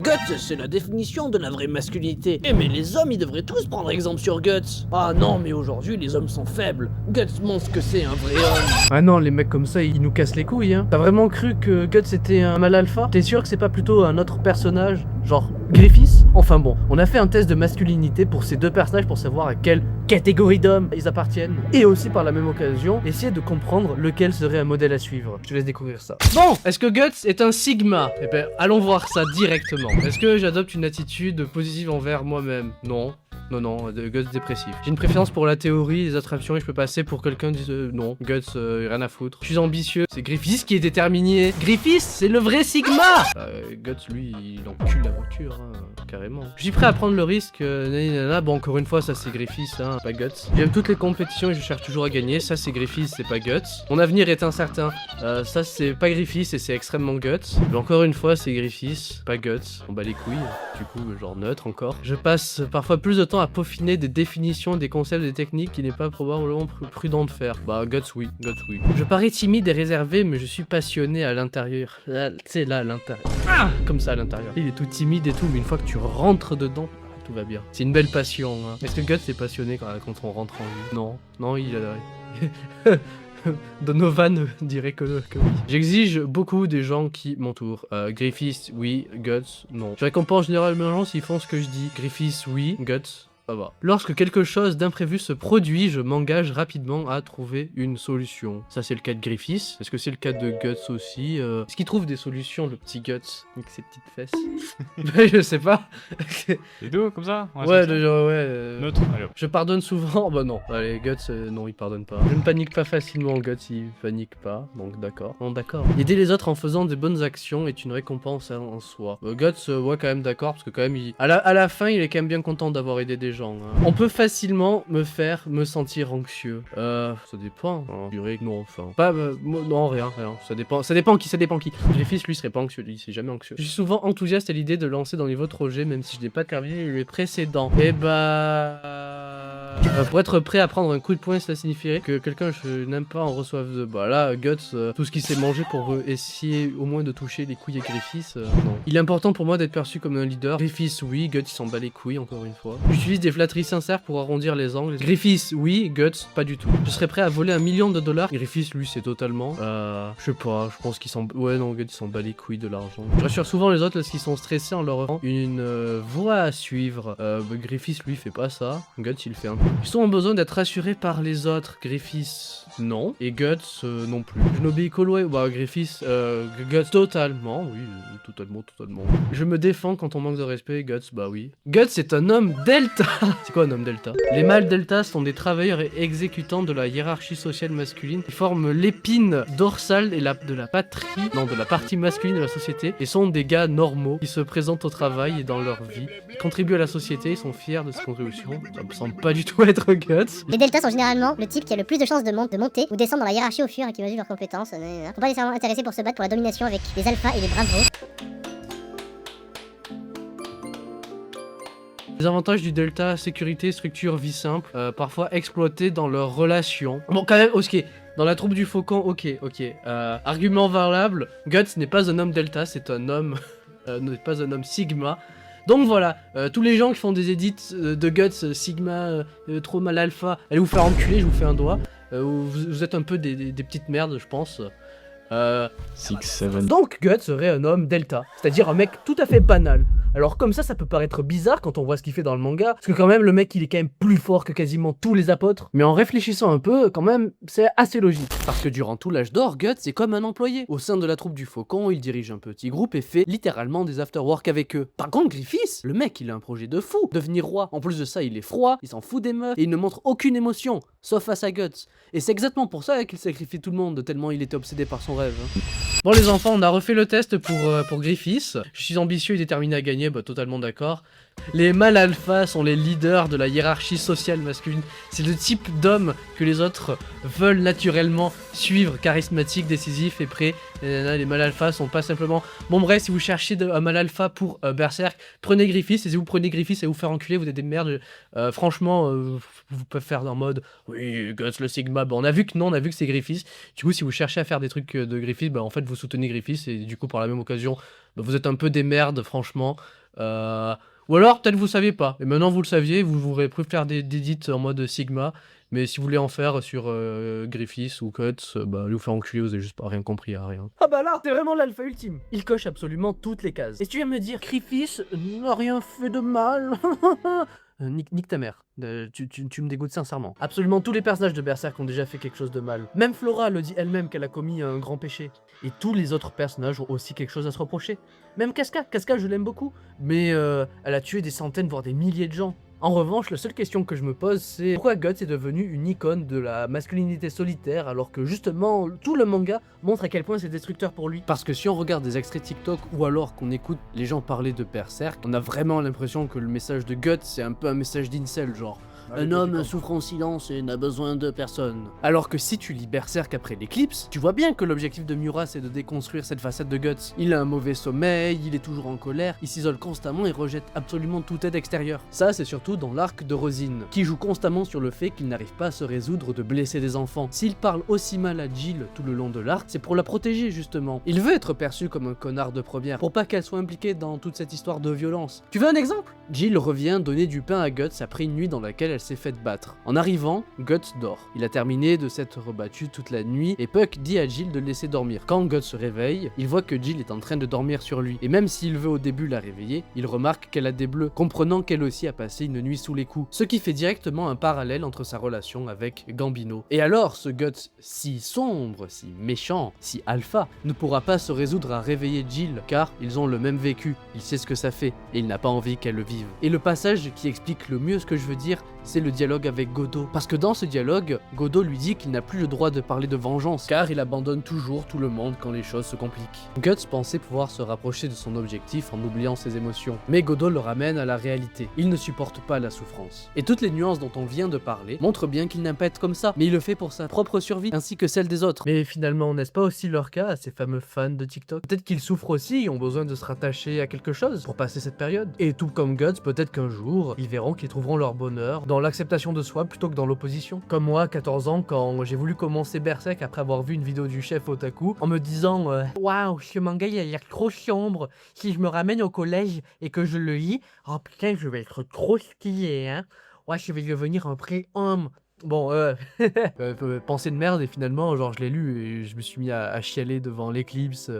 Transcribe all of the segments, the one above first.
Guts, c'est la définition de la vraie masculinité. Eh mais les hommes, ils devraient tous prendre exemple sur Guts. Ah non, mais aujourd'hui, les hommes sont faibles. Guts montre ce que c'est un vrai homme. Ah non, les mecs comme ça, ils nous cassent les couilles, hein. T'as vraiment cru que Guts était un mâle alpha? T'es sûr que c'est pas plutôt un autre personnage? Genre Griffiths? Enfin bon, on a fait un test de masculinité pour ces deux personnages pour savoir à quelle catégorie d'hommes ils appartiennent. Et aussi par la même occasion, essayer de comprendre lequel serait un modèle à suivre. Je te laisse découvrir ça. Bon, est-ce que Guts est un sigma? Eh ben, allons voir ça directement. Est-ce que j'adopte une attitude positive envers moi-même? Non. Non, Guts dépressif. J'ai une préférence pour la théorie, les attractions et je peux passer pour quelqu'un qui dise non, Guts, rien à foutre. Je suis ambitieux, c'est Griffiths qui est déterminé. Griffiths, c'est le vrai Sigma. Guts, lui, il encule la voiture, hein, carrément. Je suis prêt à prendre le risque, nanana. Bon, encore une fois, ça c'est Griffiths, hein, pas Guts. J'aime toutes les compétitions et je cherche toujours à gagner. Ça c'est Griffiths, c'est pas Guts. Mon avenir est incertain. Ça c'est pas Griffiths et c'est extrêmement Guts. Mais encore une fois, c'est Griffiths, pas Guts. On bat les couilles, du coup, genre neutre encore. Je passe parfois plus de temps à peaufiner des définitions, des concepts, des techniques qu'il n'est pas probablement prudent de faire. Bah, Guts, oui. Je parais timide et réservé, mais je suis passionné à l'intérieur. Tu sais, là, à l'intérieur. Ah, comme ça, à l'intérieur. Il est tout timide et tout, mais une fois que tu rentres dedans, tout va bien. C'est une belle passion, hein. Est-ce que Guts est passionné quand on rentre en lui? Non, il a... Donovan dirait que oui. J'exige beaucoup des gens qui m'entourent. Griffiths, oui. Guts, non. Je récompense généralement les gens s'ils font ce que je dis. Griffiths, oui. Guts, ça va. Lorsque quelque chose d'imprévu se produit, je m'engage rapidement à trouver une solution. Ça, c'est le cas de Griffiths. Est-ce que c'est le cas de Guts aussi? Est-ce qu'il trouve des solutions, le petit Guts, avec ses petites fesses? Je sais pas. C'est doux comme ça? Ouais, genre, ouais. Neutre, allez hop. Je pardonne souvent. Bah non. Allez, Guts, non, il pardonne pas. Je ne panique pas facilement, Guts, il panique pas. Donc d'accord. Non, d'accord. Aider les autres en faisant des bonnes actions est une récompense en soi. Guts, ouais, quand même d'accord, parce que quand même, à la fin, il est quand même bien content d'avoir aidé des gens. Hein. On peut facilement me sentir anxieux. Ça dépend. Je dirais que non, enfin. Pas, non, rien. Ça dépend qui. Griffiths, lui, serait pas anxieux. Lui, c'est jamais anxieux. Je suis souvent enthousiaste à l'idée de lancer dans les nouveaux projets, même si je n'ai pas terminé les précédents. Et pour être prêt à prendre un coup de poing, cela signifierait que quelqu'un je n'aime pas en reçoive de... Bah là, Guts, tout ce qu'il s'est mangé pour essayer au moins de toucher les couilles à Griffiths, non. Il est important pour moi d'être perçu comme un leader. Griffiths, oui. Guts, il s'en bat les couilles, encore une fois. J'utilise des flatteries sincères pour arrondir les angles. Griffiths, oui. Guts, pas du tout. Je serais prêt à voler $1 million. Griffiths, lui, c'est totalement... je sais pas, je pense qu'il s'en... Ouais, non, Guts, il s'en bat les couilles de l'argent. Je rassure souvent les autres lorsqu'ils sont stressés en leur offrant une voie à suivre. Griffiths, lui, fait pas ça. Guts, il le fait un peu. Ils ont besoin d'être rassurés par les autres. Griffiths, non. Et Guts, non plus. Je n'obéis qu'au loi. Bah, Griffiths, Guts, totalement. Oui, totalement. Je me défends quand on manque de respect. Guts, bah oui. Guts est un homme delta. C'est quoi un homme delta? Les mâles delta sont des travailleurs et exécutants de la hiérarchie sociale masculine. Ils forment l'épine dorsale et de la partie masculine de la société et sont des gars normaux qui se présentent au travail et dans leur vie. Ils contribuent à la société, ils sont fiers de cette contribution. Ça me semble pas du tout être Guts. Les deltas sont généralement le type qui a le plus de chances de monter ou descendre dans la hiérarchie au fur et qui mesure leurs compétences. Faut pas nécessairement intéresser pour se battre pour la domination avec les alphas et les bravos. Les avantages du delta, sécurité, structure, vie simple, parfois exploités dans leurs relations. Bon, quand même, ok. Dans la troupe du faucon, ok. Argument valable, Guts n'est pas un homme delta, c'est un homme... n'est pas un homme sigma. Donc voilà, tous les gens qui font des edits de Guts, Sigma, trop mal alpha, allez vous faire enculer, je vous fais un doigt. Vous êtes un peu des petites merdes, je pense. 6, 7. Donc Guts serait un homme delta, c'est-à-dire un mec tout à fait banal. Alors comme ça peut paraître bizarre quand on voit ce qu'il fait dans le manga, parce que quand même le mec il est quand même plus fort que quasiment tous les apôtres, mais en réfléchissant un peu, quand même, c'est assez logique. Parce que durant tout l'âge d'or, Guts est comme un employé. Au sein de la troupe du Faucon, il dirige un petit groupe et fait littéralement des after-work avec eux. Par contre Griffiths, le mec il a un projet de fou, devenir roi. En plus de ça il est froid, il s'en fout des meufs, et il ne montre aucune émotion, sauf face à Guts. Et c'est exactement pour ça qu'il sacrifie tout le monde, tellement il était obsédé par son rêve. Hein. Bon les enfants, on a refait le test pour Griffiths. Je suis ambitieux et déterminé à gagner, bah totalement d'accord. Les mâles alpha sont les leaders de la hiérarchie sociale masculine. C'est le type d'homme que les autres veulent naturellement suivre, charismatique, décisif et prêt. Les mâles alpha sont pas simplement... Bon bref, si vous cherchez un mâle alpha pour Berserk, prenez Griffiths, et si vous prenez Griffiths et vous faire enculer, vous êtes des merdes. Franchement, vous pouvez faire en mode, oui, Guts le Sigma, bah, on a vu que c'est Griffiths. Du coup, si vous cherchez à faire des trucs de Griffiths, bah en fait vous soutenez Griffiths, et du coup par la même occasion, bah, vous êtes un peu des merdes, franchement. Ou alors, peut-être vous saviez pas. Et maintenant, vous le saviez, vous aurez pu faire des edits en mode Sigma. Mais si vous voulez en faire sur Griffiths ou Cuts, bah, lui vous faire enculer, vous avez juste pas rien compris à rien. Ah bah là, c'est vraiment l'alpha ultime. Il coche absolument toutes les cases. Et tu viens me dire, Griffiths n'a rien fait de mal. Nique ta mère. Tu me dégoûtes sincèrement. Absolument tous les personnages de Berserk ont déjà fait quelque chose de mal. Même Flora le dit elle-même qu'elle a commis un grand péché. Et tous les autres personnages ont aussi quelque chose à se reprocher. Même Casca. Casca, je l'aime beaucoup. Mais elle a tué des centaines, voire des milliers de gens. En revanche, la seule question que je me pose, c'est pourquoi Guts est devenu une icône de la masculinité solitaire alors que justement tout le manga montre à quel point c'est destructeur pour lui. Parce que si on regarde des extraits TikTok ou alors qu'on écoute les gens parler de Berserk, on a vraiment l'impression que le message de Guts c'est un peu un message d'incel, genre un homme souffre en silence et n'a besoin de personne. Alors que si tu lis Berserk après l'éclipse, tu vois bien que l'objectif de Miura c'est de déconstruire cette facette de Guts. Il a un mauvais sommeil, il est toujours en colère, il s'isole constamment et rejette absolument toute aide extérieure. Ça c'est surtout dans l'arc de Rosine, qui joue constamment sur le fait qu'il n'arrive pas à se résoudre de blesser des enfants. S'il parle aussi mal à Jill tout le long de l'arc, c'est pour la protéger justement. Il veut être perçu comme un connard de première, pour pas qu'elle soit impliquée dans toute cette histoire de violence. Tu veux un exemple? Jill revient donner du pain à Guts après une nuit dans laquelle elle s'est fait battre. En arrivant, Guts dort. Il a terminé de s'être rebattu toute la nuit et Puck dit à Jill de le laisser dormir. Quand Guts se réveille, il voit que Jill est en train de dormir sur lui. Et même s'il veut au début la réveiller, il remarque qu'elle a des bleus, comprenant qu'elle aussi a passé une nuit sous les coups. Ce qui fait directement un parallèle entre sa relation avec Gambino. Et alors, ce Guts si sombre, si méchant, si alpha, ne pourra pas se résoudre à réveiller Jill, car ils ont le même vécu. Il sait ce que ça fait, et il n'a pas envie qu'elle le vive. Et le passage qui explique le mieux ce que je veux dire, c'est le dialogue avec Godot. Parce que dans ce dialogue, Godot lui dit qu'il n'a plus le droit de parler de vengeance, car il abandonne toujours tout le monde quand les choses se compliquent. Guts pensait pouvoir se rapprocher de son objectif en oubliant ses émotions, mais Godot le ramène à la réalité. Il ne supporte pas la souffrance. Et toutes les nuances dont on vient de parler montrent bien qu'il n'aime pas être comme ça, mais il le fait pour sa propre survie, ainsi que celle des autres. Mais finalement, n'est-ce pas aussi leur cas à ces fameux fans de TikTok? Peut-être qu'ils souffrent aussi et ont besoin de se rattacher à quelque chose pour passer cette période. Et tout comme Guts, peut-être qu'un jour, ils verront qu'ils trouveront leur bonheur dans l'acceptation de soi plutôt que dans l'opposition. Comme moi, à 14 ans, quand j'ai voulu commencer Berserk après avoir vu une vidéo du chef Otaku, en me disant waouh, ce manga il a l'air trop sombre, si je me ramène au collège et que je le lis, oh putain, je vais être trop stylé, hein. Ouais, je vais devenir un pré-homme. Bon, pensée de merde, et finalement, genre, je l'ai lu et je me suis mis à chialer devant l'éclipse,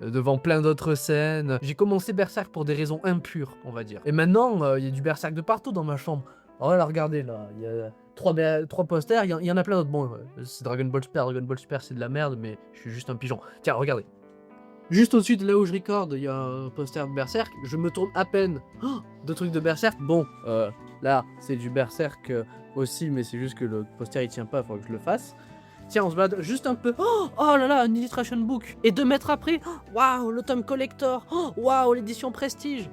devant plein d'autres scènes. J'ai commencé Berserk pour des raisons impures, on va dire. Et maintenant, il y a du Berserk de partout dans ma chambre. Oh là, regardez, là, il y a trois posters, il y en a plein d'autres. Bon, c'est Dragon Ball Super c'est de la merde, mais je suis juste un pigeon. Tiens, regardez. Juste au-dessus de là où je recorde, il y a un poster de Berserk, je me tourne à peine. Oh, deux trucs de Berserk, bon, là, c'est du Berserk aussi, mais c'est juste que le poster il tient pas, faut que je le fasse. Tiens, on se balade juste un peu. Oh là là, un illustration book. Et 2 mètres après, waouh, le tome collector. Waouh, l'édition prestige.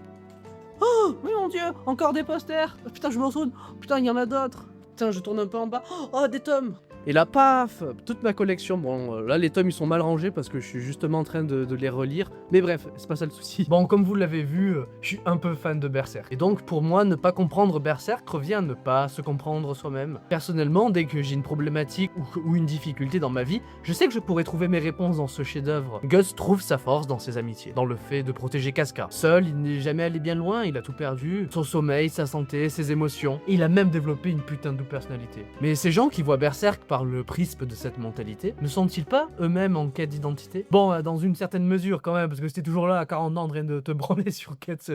Oh, mais mon dieu, encore des posters. Putain, je me retourne. Putain, il y en a d'autres. Putain, je tourne un peu en bas. Oh, des tomes. Et là, paf, toute ma collection. Bon, là, les tomes, ils sont mal rangés parce que je suis justement en train de les relire. Mais bref, c'est pas ça le souci. Bon, comme vous l'avez vu, je suis un peu fan de Berserk. Et donc, pour moi, ne pas comprendre Berserk revient à ne pas se comprendre soi-même. Personnellement, dès que j'ai une problématique ou une difficulté dans ma vie, je sais que je pourrais trouver mes réponses dans ce chef-d'œuvre. Guts trouve sa force dans ses amitiés, dans le fait de protéger Casca. Seul, il n'est jamais allé bien loin, il a tout perdu. Son sommeil, sa santé, ses émotions. Et il a même développé une putain de personnalité. Mais ces gens qui voient Berserk par le prisme de cette mentalité, ne sont-ils pas eux-mêmes en quête d'identité? Bon, dans une certaine mesure quand même, parce que c'était toujours là à 40 ans en train de te branler sur quête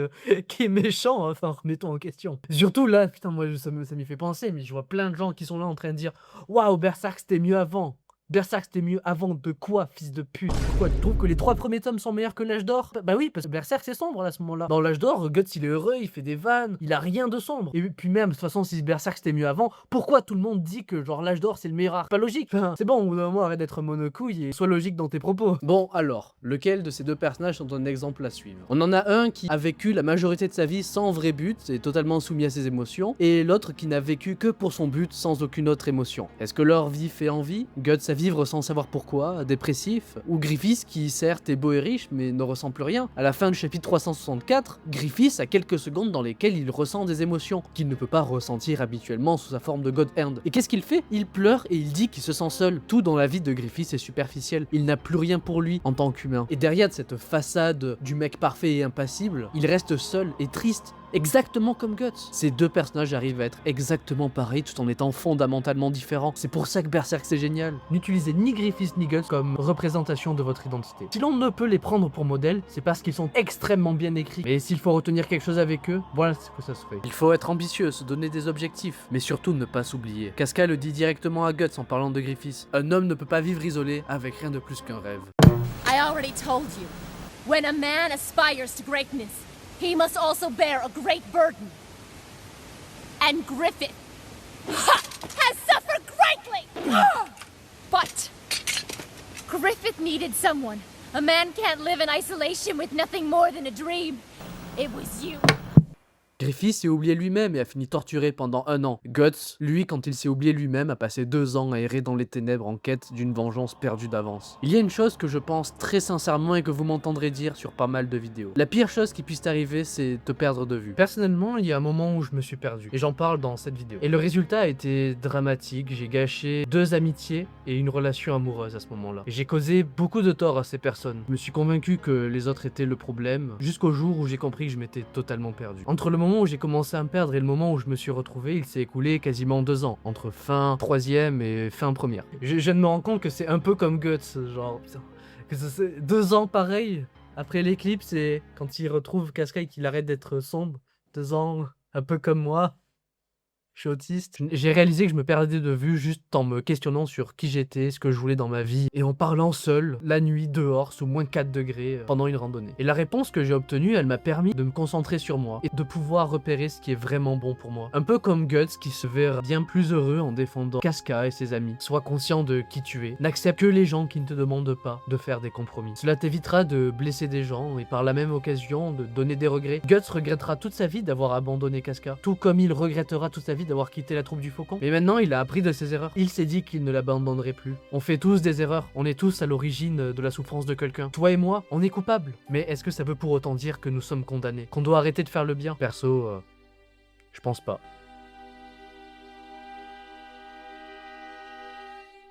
qui est méchant, enfin remettons en question. Surtout là, putain, moi ça m'y fait penser, mais je vois plein de gens qui sont là en train de dire waouh, Berserk c'était mieux avant. Berserk c'était mieux avant de quoi, fils de pute? Pourquoi tu trouves que les 3 premiers tomes sont meilleurs que l'âge d'or? Bah oui, parce que Berserk c'est sombre là, à ce moment-là. Dans l'âge d'or, Guts il est heureux, il fait des vannes, il a rien de sombre. Et puis même, de toute façon, si Berserk c'était mieux avant, pourquoi tout le monde dit que genre l'âge d'or c'est le meilleur arc? Pas logique. Enfin, c'est bon, au bout d'un moment arrête d'être monocouille et sois logique dans tes propos. Bon alors, lequel de ces deux personnages sont un exemple à suivre? On en a un qui a vécu la majorité de sa vie sans vrai but, et totalement soumis à ses émotions, et l'autre qui n'a vécu que pour son but sans aucune autre émotion. Est-ce que leur vie fait envie? Guts a vivre sans savoir pourquoi, dépressif, ou Griffiths qui certes est beau et riche mais ne ressent plus rien. À la fin du chapitre 364, Griffiths a quelques secondes dans lesquelles il ressent des émotions qu'il ne peut pas ressentir habituellement sous sa forme de God Hand. Et qu'est-ce qu'il fait? Il pleure et il dit qu'il se sent seul. Tout dans la vie de Griffiths est superficiel, il n'a plus rien pour lui en tant qu'humain. Et derrière cette façade du mec parfait et impassible, il reste seul et triste. Exactement comme Guts. Ces deux personnages arrivent à être exactement pareils tout en étant fondamentalement différents. C'est pour ça que Berserk c'est génial. N'utilisez ni Griffiths ni Guts comme représentation de votre identité. Si l'on ne peut les prendre pour modèle, c'est parce qu'ils sont extrêmement bien écrits. Mais s'il faut retenir quelque chose avec eux, voilà ce que ça serait. Il faut être ambitieux, se donner des objectifs, mais surtout ne pas s'oublier. Casca le dit directement à Guts en parlant de Griffiths. Un homme ne peut pas vivre isolé avec rien de plus qu'un rêve. I already told you. When a man aspires to greatness, he must also bear a great burden. And Griffith has suffered greatly! But Griffith needed someone. A man can't live in isolation with nothing more than a dream. It was you. Griffiths s'est oublié lui-même et a fini torturé pendant 1 an. Guts, lui, quand il s'est oublié lui-même, a passé 2 ans à errer dans les ténèbres en quête d'une vengeance perdue d'avance. Il y a une chose que je pense très sincèrement et que vous m'entendrez dire sur pas mal de vidéos. La pire chose qui puisse t'arriver, c'est te perdre de vue. Personnellement, il y a un moment où je me suis perdu, et j'en parle dans cette vidéo. Et le résultat a été dramatique, j'ai gâché 2 amitiés et une relation amoureuse à ce moment-là. Et j'ai causé beaucoup de tort à ces personnes. Je me suis convaincu que les autres étaient le problème, jusqu'au jour où j'ai compris que je m'étais totalement perdu. Entre le moment où j'ai commencé à me perdre et le moment où je me suis retrouvé, il s'est écoulé quasiment 2 ans, entre fin 3e et fin 1re. Je viens de me rendre compte que c'est un peu comme Guts, genre, putain, que c'est 2 ans pareil, après l'éclipse et quand il retrouve Casca et qu'il arrête d'être sombre, 2 ans, un peu comme moi. Je suis autiste. J'ai réalisé que je me perdais de vue juste en me questionnant sur qui j'étais, ce que je voulais dans ma vie, et en parlant seul, la nuit, dehors, sous moins 4 degrés, pendant une randonnée. Et la réponse que j'ai obtenue, elle m'a permis de me concentrer sur moi, et de pouvoir repérer ce qui est vraiment bon pour moi. Un peu comme Guts qui se verra bien plus heureux en défendant Casca et ses amis. Sois conscient de qui tu es. N'accepte que les gens qui ne te demandent pas de faire des compromis. Cela t'évitera de blesser des gens, et par la même occasion, de donner des regrets. Guts regrettera toute sa vie d'avoir abandonné Casca, tout comme il regrettera toute sa vie d'avoir quitté la troupe du Faucon. Mais maintenant, il a appris de ses erreurs. Il s'est dit qu'il ne l'abandonnerait plus. On fait tous des erreurs. On est tous à l'origine de la souffrance de quelqu'un. Toi et moi, on est coupables. Mais est-ce que ça veut pour autant dire que nous sommes condamnés? Qu'on doit arrêter de faire le bien? Perso, je pense pas.